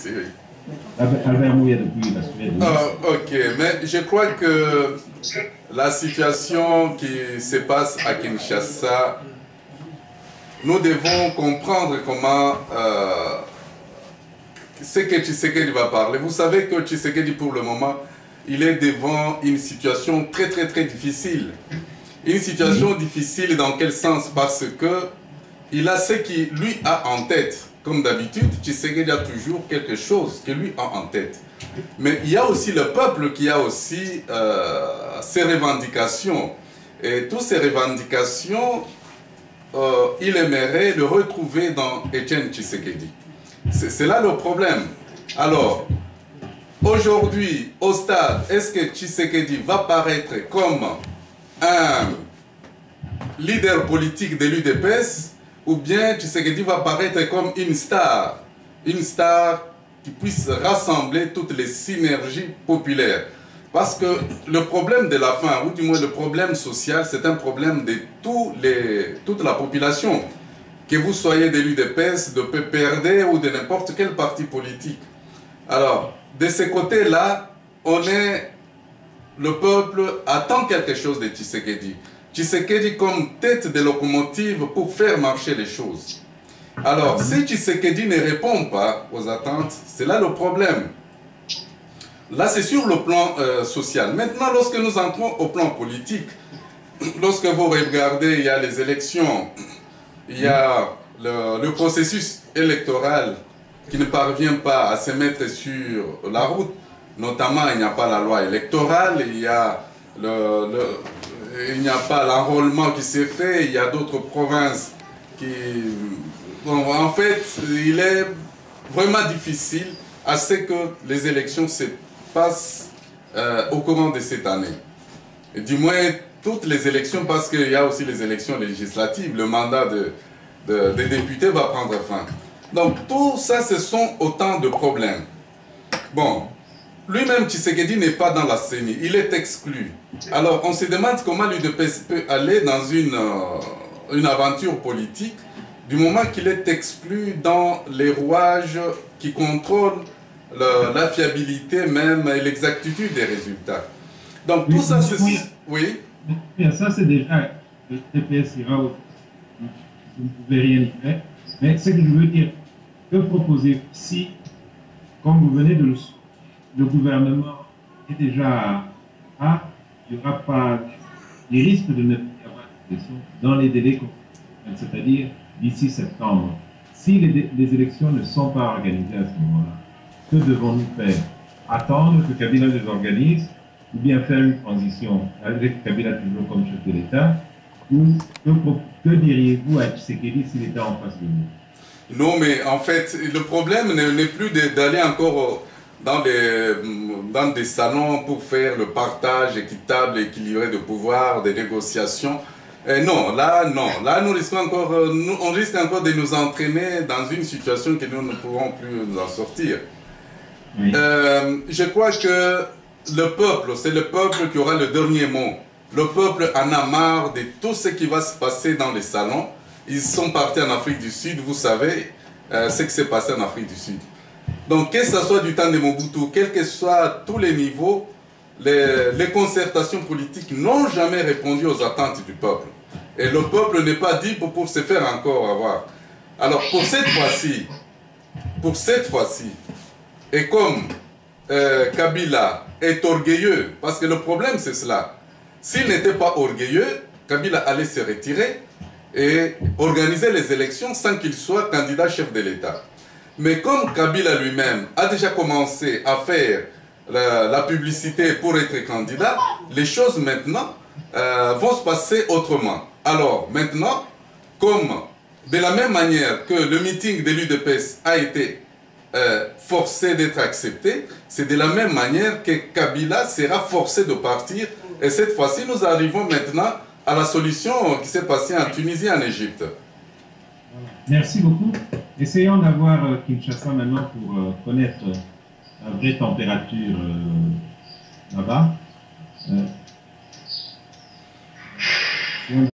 Oui. Albert Mouya depuis la Suède. Ok, mais je crois que la situation qui se passe à Kinshasa, nous devons comprendre comment ce que Tshisekedi va parler. Vous savez que Tshisekedi, pour le moment, il est devant une situation très difficile. Une situation difficile dans quel sens? Parce que il a ce qu'il lui a en tête. Comme d'habitude, Tshisekedi a toujours quelque chose que lui a en tête. Mais il y a aussi le peuple qui a aussi ses revendications. Et toutes ces revendications, il aimerait le retrouver dans Etienne Tshisekedi. C'est là le problème. Alors, aujourd'hui, au stade, est-ce que Tshisekedi va paraître comme un leader politique de l'UDPS ou bien Tshisekedi va paraître comme une star qui puisse rassembler toutes les synergies populaires? Parce que le problème de la faim, ou du moins le problème social, c'est un problème de toute la population. Que vous soyez de l'UDPS, de PPRD ou de n'importe quel parti politique. Alors, de ce côté-là, le peuple attend quelque chose de Tshisekedi. Tshisekedi comme tête de locomotive pour faire marcher les choses. Alors, si Tshisekedi ne répond pas aux attentes, c'est là le problème. Là, c'est sur le plan social. Maintenant, lorsque nous entrons au plan politique, lorsque vous regardez, il y a les élections, il y a le processus électoral qui ne parvient pas à se mettre sur la route. Notamment, il n'y a pas la loi électorale, il n'y a pas l'enrôlement qui s'est fait, il y a d'autres provinces qui... Bon, en fait, il est vraiment difficile à ce que les élections se passent au courant de cette année. Et du moins, toutes les élections, parce qu'il y a aussi les élections législatives, le mandat des députés va prendre fin. Donc, tout ça, ce sont autant de problèmes. Bon, lui-même, Tshisekedi n'est pas dans la CENI, il est exclu. Alors, on se demande comment l'UDPS peut aller dans une aventure politique du moment qu'il est exclu dans les rouages qui contrôlent la fiabilité même et l'exactitude des résultats. Donc, tout ça, c'est... Oui. Ça, c'est déjà... Le TPS ira au... Vous ne pouvez rien y faire. Mais ce que je veux dire, que proposez-vous si, comme vous venez de le gouvernement est déjà à, il n'y aura pas les risques de ne pas y avoir d'élection dans les délais constitutionnels, c'est-à-dire d'ici septembre. Si les élections ne sont pas organisées à ce moment-là, que devons-nous faire? Attendre que Kabila les organise ou bien faire une transition avec Kabila toujours comme chef de l'État? Ou que diriez-vous à Tshisekedi s'il était en face de vous? Non, mais en fait, le problème n'est plus d'aller encore dans des salons pour faire le partage équitable, équilibré de pouvoir, des négociations. Non, là nous risquons encore, on risque encore de nous entraîner dans une situation que nous ne pourrons plus nous en sortir. Oui. Je crois que le peuple, c'est le peuple qui aura le dernier mot. Le peuple en a marre de tout ce qui va se passer dans les salons. Ils sont partis en Afrique du Sud, vous savez ce qui s'est passé en Afrique du Sud. Donc, que ce soit du temps de Mobutu, quels que soient tous les niveaux, les concertations politiques n'ont jamais répondu aux attentes du peuple. Et le peuple n'est pas dit pour se faire encore avoir. Alors, pour cette fois-ci, et comme Kabila est orgueilleux, parce que le problème c'est cela, s'il n'était pas orgueilleux, Kabila allait se retirer et organiser les élections sans qu'il soit candidat chef de l'État. Mais comme Kabila lui-même a déjà commencé à faire la publicité pour être candidat, les choses maintenant vont se passer autrement. Alors maintenant, comme de la même manière que le meeting de l'UDPS a été forcé d'être accepté, c'est de la même manière que Kabila sera forcé de partir. Et cette fois-ci, nous arrivons maintenant à la solution qui s'est passée en Tunisie et en Égypte. Merci beaucoup. Essayons d'avoir Kinshasa maintenant pour connaître la vraie température là-bas.